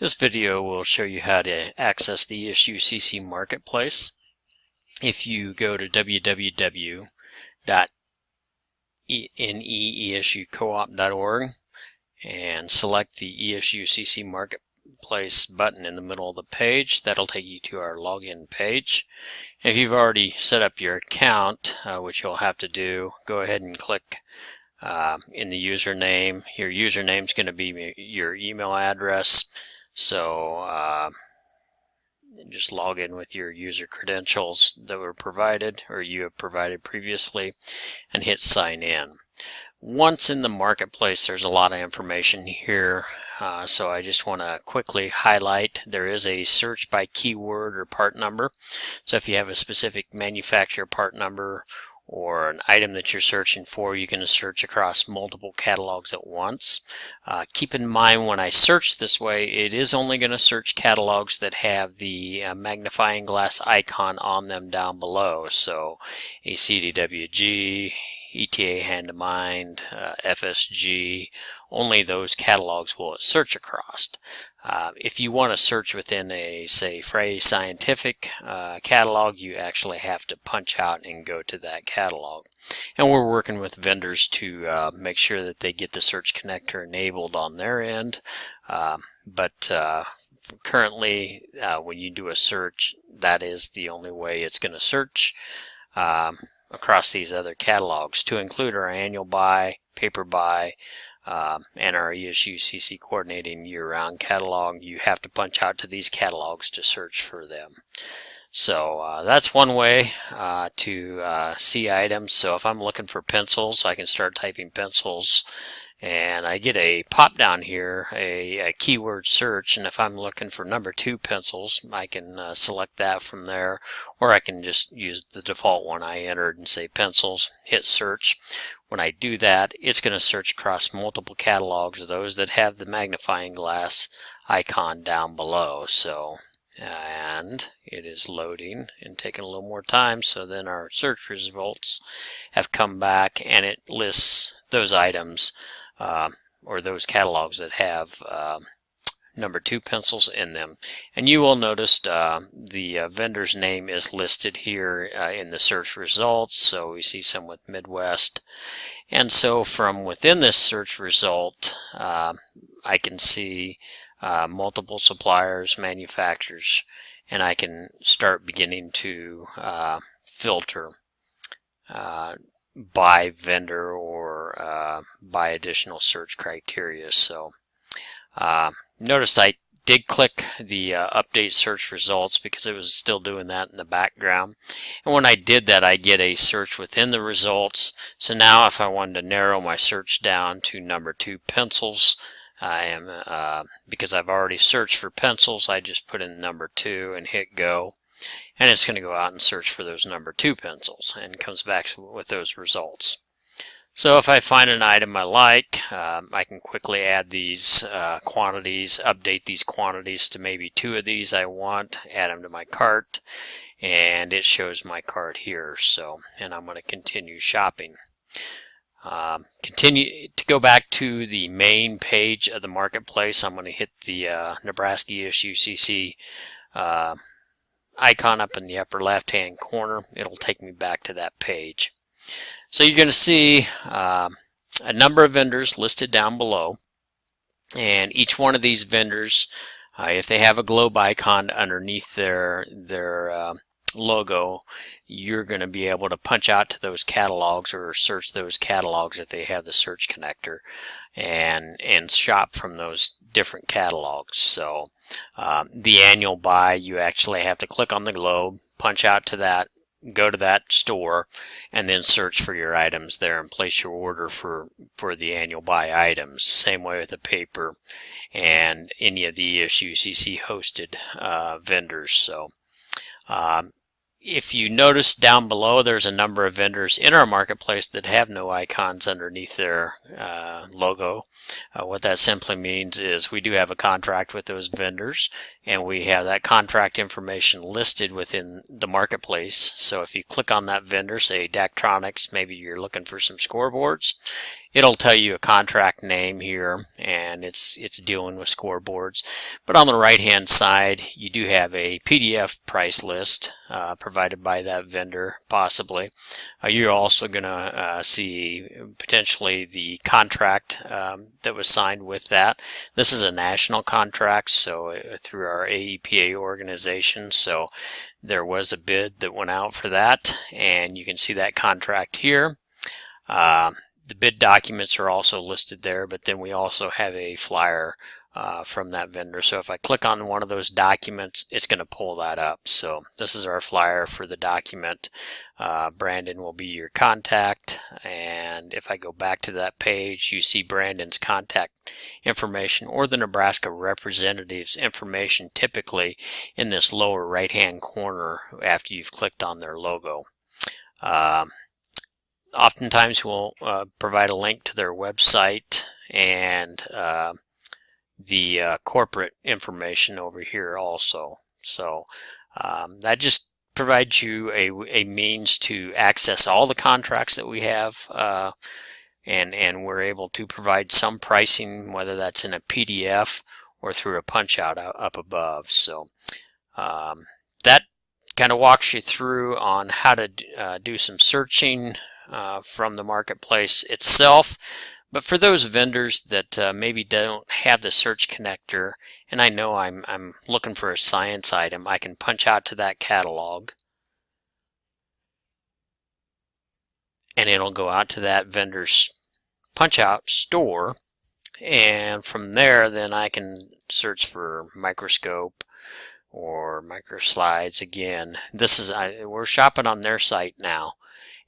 This video will show you how to access the ESU-CC Marketplace. If you go to www.neesucoop.org and select the ESU-CC Marketplace button in the middle of the page, that'll take you to our login page. If you've already set up your account, which you'll have to do, go ahead and click in the username. Your username is going to be your email address. So just log in with your user credentials that were provided or you have provided previously and hit sign in. Once in the marketplace, there's a lot of information here, so I just want to quickly highlight there is a search by keyword or part number. So if you have a specific manufacturer part number or an item that you're searching for, you can search across multiple catalogs at once. Keep in mind, when I search this way, it is only going to search catalogs that have the magnifying glass icon on them down below. So a CDWG, ETA Hand to Mind, FSG, only those catalogs will it search across. If you want to search within a, say, Frey Scientific catalog, you actually have to punch out and go to that catalog. And we're working with vendors to make sure that they get the search connector enabled on their end. But currently, when you do a search, that is the only way it's going to search across these other catalogs, to include our annual buy, paper buy, and our ESU-CC coordinating year-round catalog. You have to punch out to these catalogs to search for them. So that's one way to see items. So if I'm looking for pencils, I can start typing pencils, and I get a pop down here, a keyword search, and if I'm looking for number 2 pencils, I can select that from there, or I can just use the default one I entered and say pencils, hit search. When I do that, it's going to search across multiple catalogs, those that have the magnifying glass icon down below. So, and it is loading and taking a little more time, so then our search results have come back and it lists those items or those catalogs that have number 2 pencils in them. And you will notice the vendor's name is listed here in the search results. So we see some with Midwest. And so from within this search result, I can see multiple suppliers, manufacturers, and I can start beginning to filter by vendor or by additional search criteria. So notice I did click the update search results because it was still doing that in the background. And when I did that, I get a search within the results. So now if I wanted to narrow my search down to number 2 pencils, I am because I've already searched for pencils, I just put in number 2 and hit go. And it's going to go out and search for those number 2 pencils and comes back with those results. So if I find an item I like, I can quickly add these quantities, update these quantities to maybe 2 of these I want, add them to my cart, and it shows my cart here. So, and I'm going to continue shopping. Continue to go back to the main page of the marketplace. I'm going to hit the Nebraska ESU-CC icon up in the upper left hand corner. It'll take me back to that page. So you're going to see a number of vendors listed down below, and each one of these vendors, if they have a globe icon underneath their logo, you're going to be able to punch out to those catalogs or search those catalogs if they have the search connector, and shop from those different catalogs. So the annual buy, you actually have to click on the globe, punch out to that, go to that store, and then search for your items there and place your order for the annual buy items. Same way with the paper and any of the ESU-CC hosted vendors. So if you notice down below, there's a number of vendors in our marketplace that have no icons underneath their logo. What that simply means is we do have a contract with those vendors, and we have that contract information listed within the marketplace. So if you click on that vendor, say Daktronics, maybe you're looking for some scoreboards, it'll tell you a contract name here, and it's dealing with scoreboards. But on the right hand side, you do have a PDF price list provided by that vendor, possibly. You're also going to see potentially the contract that was signed with that. This is a national contract, so through our AEPA organization, so there was a bid that went out for that, and you can see that contract here. The bid documents are also listed there, but then we also have a flyer from that vendor. So if I click on one of those documents, it's going to pull that up. So this is our flyer for the document. Brandon will be your contact, and if I go back to that page, you see Brandon's contact information or the Nebraska representative's information typically in this lower right hand corner after you've clicked on their logo. Oftentimes we'll provide a link to their website and the corporate information over here also. So that just provides you a means to access all the contracts that we have, and we're able to provide some pricing, whether that's in a PDF or through a punch out up above. So that kind of walks you through on how to do some searching from the marketplace itself. But for those vendors that maybe don't have the search connector, and I know I'm looking for a science item, I can punch out to that catalog, and it'll go out to that vendor's punch out store, and from there then I can search for microscope or microslides. Again, this is we're shopping on their site now,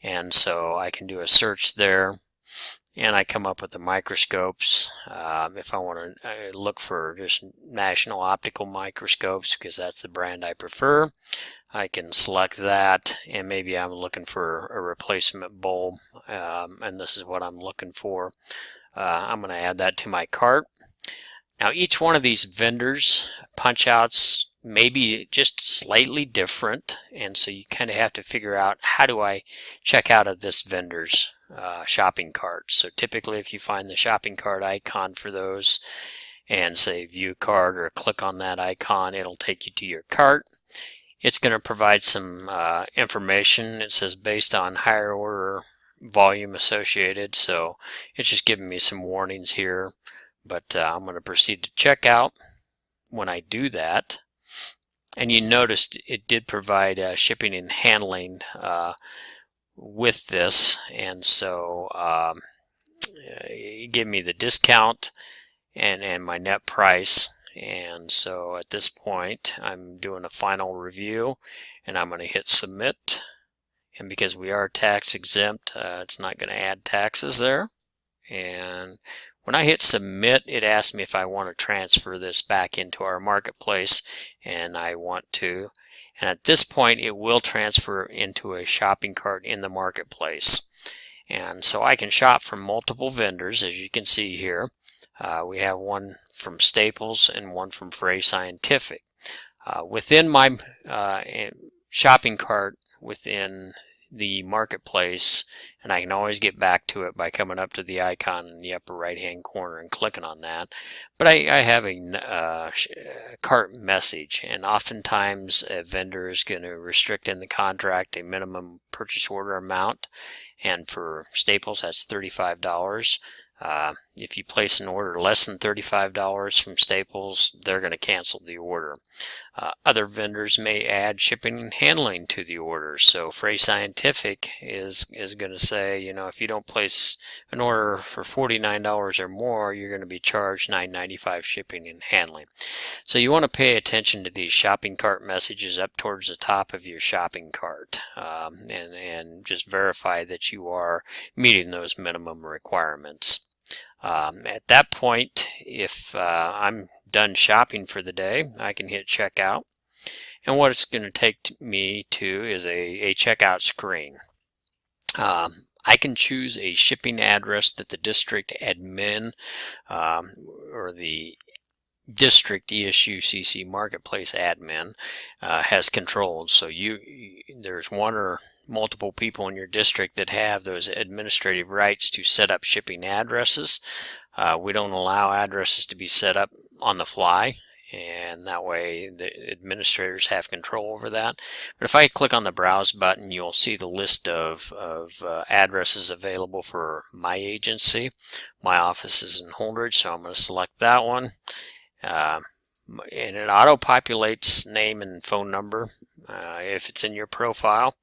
and so I can do a search there, and I come up with the microscopes. If I want to look for just National Optical microscopes, because that's the brand I prefer, I can select that, and maybe I'm looking for a replacement bulb, and this is what I'm looking for. I'm going to add that to my cart. Now each one of these vendors punch outs may be just slightly different, and so you kind of have to figure out, how do I check out of this vendor's shopping cart. So typically if you find the shopping cart icon for those and say view cart or click on that icon, it'll take you to your cart. It's going to provide some information. It says based on higher order volume associated, so it's just giving me some warnings here, but I'm going to proceed to checkout. When I do that, and you noticed it did provide shipping and handling with this, and so it gave me the discount and my net price. And so at this point I'm doing a final review, and I'm going to hit submit, and because we are tax exempt, it's not going to add taxes there. And when I hit submit, it asks me if I want to transfer this back into our marketplace, and I want to. And at this point it will transfer into a shopping cart in the marketplace. And so I can shop from multiple vendors, as you can see here. We have one from Staples and one from Frey Scientific. Within my shopping cart within the marketplace, and I can always get back to it by coming up to the icon in the upper right hand corner and clicking on that, but I have a cart message, and oftentimes a vendor is going to restrict in the contract a minimum purchase order amount, and for Staples that's $35. If you place an order less than $35 from Staples, they're going to cancel the order. Other vendors may add shipping and handling to the order. So Frey Scientific is going to say, you know, if you don't place an order for $49 or more, you're going to be charged $9.95 shipping and handling. So you want to pay attention to these shopping cart messages up towards the top of your shopping cart, and just verify that you are meeting those minimum requirements. At that point, if I'm done shopping for the day, I can hit checkout, and what it's going to take me to is a checkout screen. I can choose a shipping address that the district admin or the district ESUCC marketplace admin has controlled. So there's one or multiple people in your district that have those administrative rights to set up shipping addresses. We don't allow addresses to be set up on the fly, and that way the administrators have control over that. But if I click on the browse button, you'll see the list of addresses available for my agency. My office is in Holdridge, so I'm going to select that one. And it auto-populates name and phone number if it's in your profile.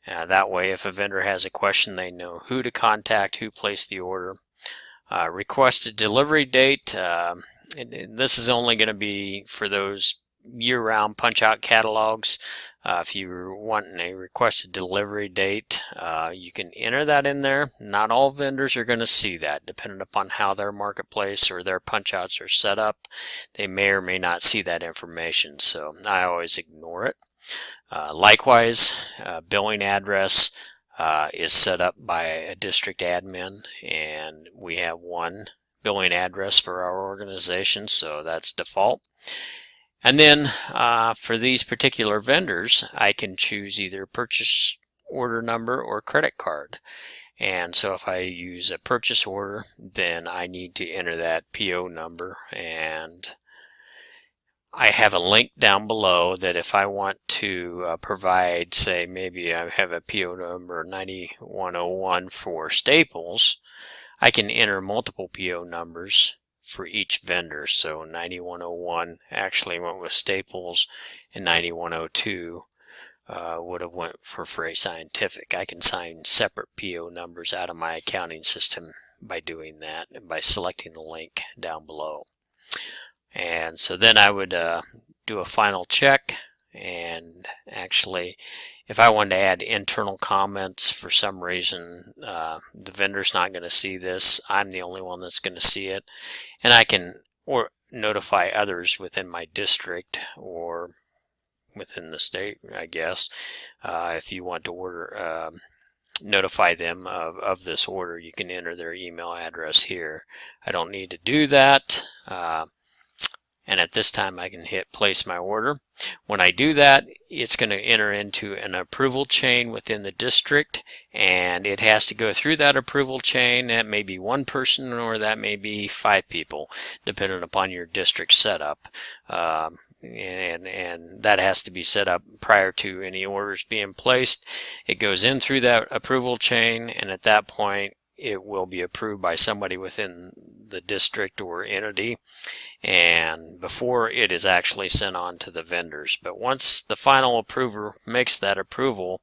That way, if a vendor has a question, they know who to contact, who placed the order. Requested delivery date. This is only going to be for those year-round punch-out catalogs. If you're wanting a requested delivery date, you can enter that in there. Not all vendors are going to see that, depending upon how their marketplace or their punch-outs are set up. They may or may not see that information, so I always ignore it. Likewise, billing address is set up by a district admin, and we have one billing address for our organization, so that's default. And then for these particular vendors, I can choose either purchase order number or credit card. And so if I use a purchase order, then I need to enter that PO number, and I have a link down below that if I want to provide, say, maybe I have a PO number 9101 for Staples, I can enter multiple PO numbers for each vendor. So 9101 actually went with Staples, and 9102 would have went for Frey Scientific. I can sign separate PO numbers out of my accounting system by doing that and by selecting the link down below. And so then I would do a final check, and actually if I wanted to add internal comments for some reason, the vendor's not going to see this. I'm the only one that's going to see it, and I can notify others within my district or within the state, I guess. If you want to order, notify them of this order, you can enter their email address here. I don't need to do that. And at this time I can hit place my order. When I do that, it's going to enter into an approval chain within the district, and it has to go through that approval chain. That may be one person or that may be 5 people, depending upon your district setup. And that has to be set up prior to any orders being placed. It goes in through that approval chain, and at that point it will be approved by somebody within the district or entity, and before it is actually sent on to the vendors. But once the final approver makes that approval,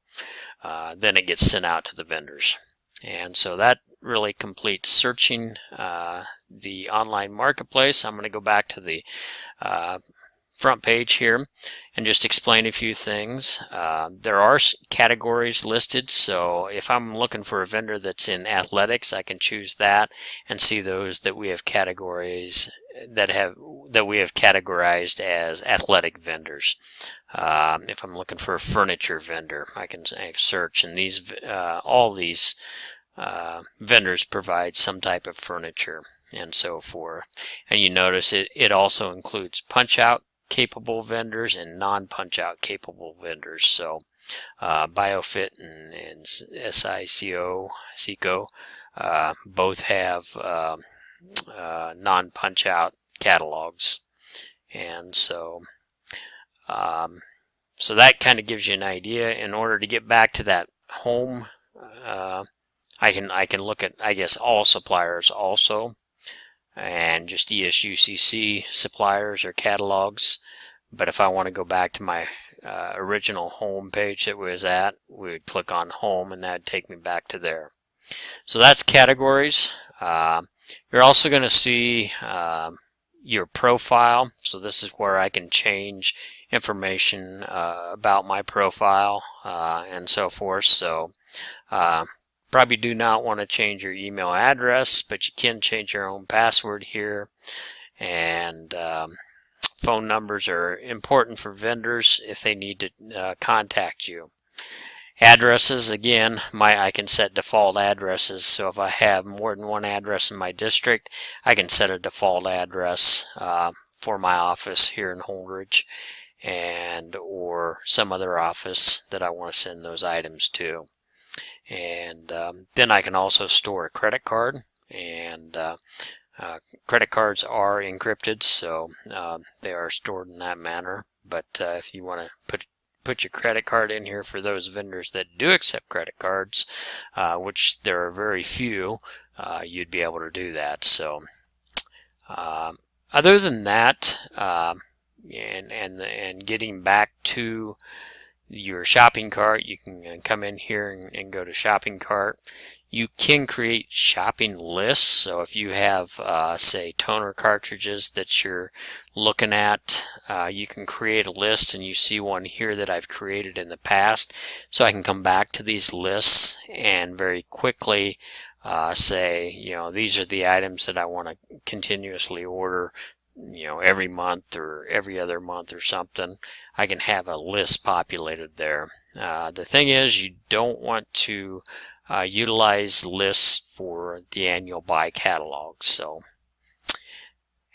then it gets sent out to the vendors. And so that really completes searching the online marketplace. I'm going to go back to the front page here and just explain a few things. There are categories listed, so if I'm looking for a vendor that's in athletics, I can choose that and see those that we have categories that we have categorized as athletic vendors. If I'm looking for a furniture vendor, I can search, and all these vendors provide some type of furniture and so forth. And you notice it also includes punch-out capable vendors and non-punch-out capable vendors. So BioFit and SICO both have non-punch-out catalogs, and so that kind of gives you an idea. In order to get back to that home, I can look at, I guess, all suppliers also, and just ESUCC suppliers or catalogs. But if I want to go back to my original home page that was at, we would click on home, and that would take me back to there. So that's categories. You're also going to see your profile. So this is where I can change information about my profile and so forth. So probably do not want to change your email address, but you can change your own password here. And phone numbers are important for vendors if they need to contact you. Addresses, again, I can set default addresses. So if I have more than one address in my district, I can set a default address for my office here in Holdridge, and or some other office that I want to send those items to. And then I can also store a credit card, and credit cards are encrypted, so they are stored in that manner. But if you want to put your credit card in here for those vendors that do accept credit cards, which there are very few, you'd be able to do that. So other than that, and getting back to your shopping cart, you can come in here and go to shopping cart. You can create shopping lists. So if you have say toner cartridges that you're looking at, you can create a list, and you see one here that I've created in the past. So I can come back to these lists and very quickly say, these are the items that I want to continuously order, every month or every other month or something. I can have a list populated there. The thing is, you don't want to utilize lists for the annual buy catalog. So,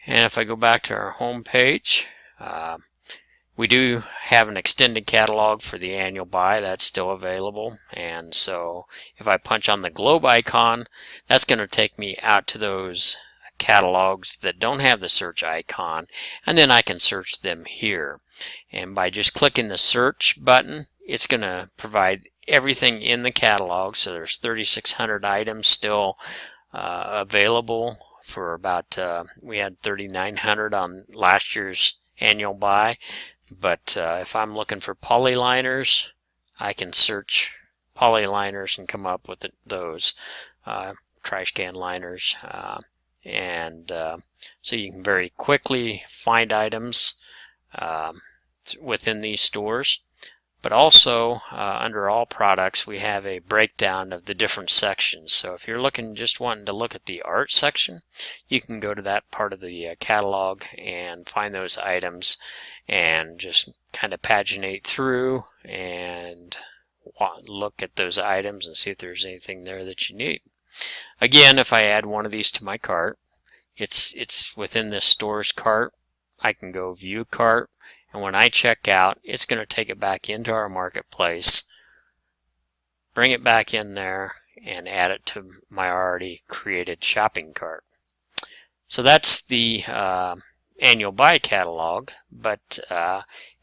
and if I go back to our home page, we do have an extended catalog for the annual buy that's still available. And so if I punch on the globe icon, that's going to take me out to those catalogs that don't have the search icon, and then I can search them here. And by just clicking the search button, it's going to provide everything in the catalog. So there's 3,600 items still available for about, we had 3,900 on last year's annual buy. But if I'm looking for polyliners, I can search polyliners and come up with those trash can liners. And so you can very quickly find items within these stores. But also under all products, we have a breakdown of the different sections. So if you're just wanting to look at the art section, you can go to that part of the catalog and find those items and just kind of paginate through and look at those items and see if there's anything there that you need. Again, if I add one of these to my cart, it's within this store's cart. I can go view cart, and when I check out, it's going to take it back into our marketplace, bring it back in there, and add it to my already created shopping cart. So that's the annual buy catalog. But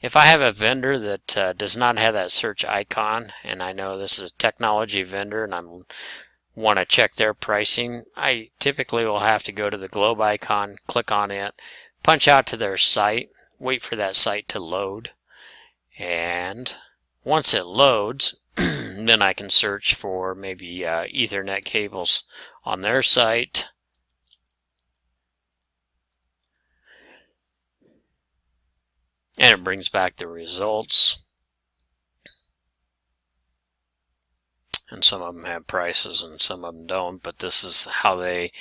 if I have a vendor that does not have that search icon, and I know this is a technology vendor and I want to check their pricing, I typically will have to go to the globe icon, click on it, punch out to their site, wait for that site to load, and once it loads, then I can search for maybe Ethernet cables on their site. And it brings back the results. And some of them have prices and some of them don't, but this is how they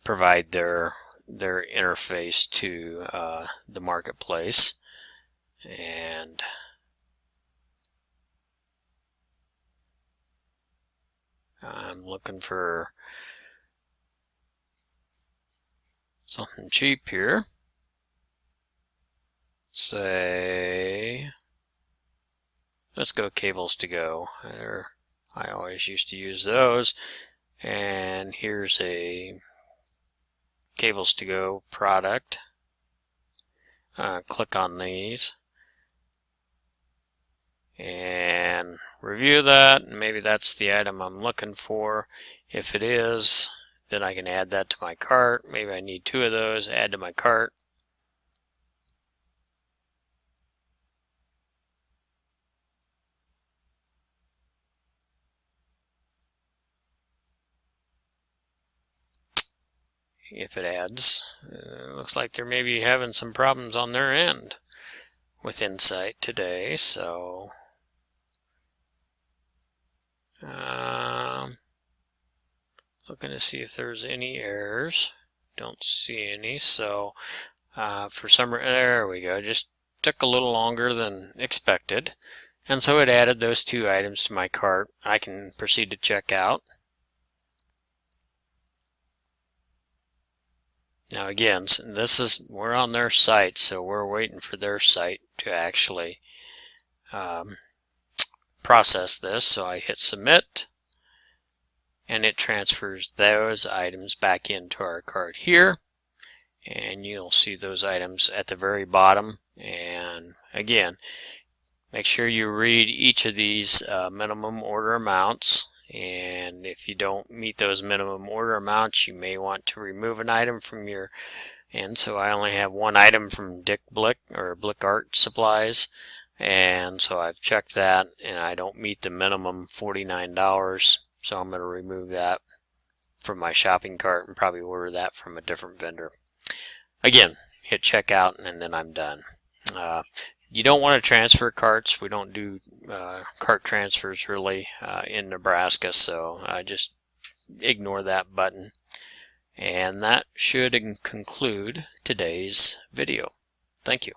provide their interface to the marketplace. And I'm looking for something cheap here. Say, let's go Cables to Go. I always used to use those. And here's a Cables to Go product. Click on these and review that. Maybe that's the item I'm looking for. If it is, then I can add that to my cart. Maybe I need 2 of those, add to my cart. If it adds, looks like they're maybe having some problems on their end with Insight today, so looking to see if there's any errors. Don't see any, so for some, there we go, just took a little longer than expected, and so it added those 2 items to my cart. I can proceed to check out. Now again, we're on their site, so we're waiting for their site to actually process this. So I hit submit, and it transfers those items back into our cart here, and you'll see those items at the very bottom. And again, make sure you read each of these minimum order amounts, and if you don't meet those minimum order amounts, you may want to remove an item from your, and so I only have one item from Dick Blick or Blick Art Supplies, and so I've checked that and I don't meet the minimum $49, so I'm going to remove that from my shopping cart and probably order that from a different vendor. Again, hit checkout and then I'm done. You don't want to transfer carts. We don't do cart transfers really in Nebraska, so just ignore that button. And that should conclude today's video. Thank you.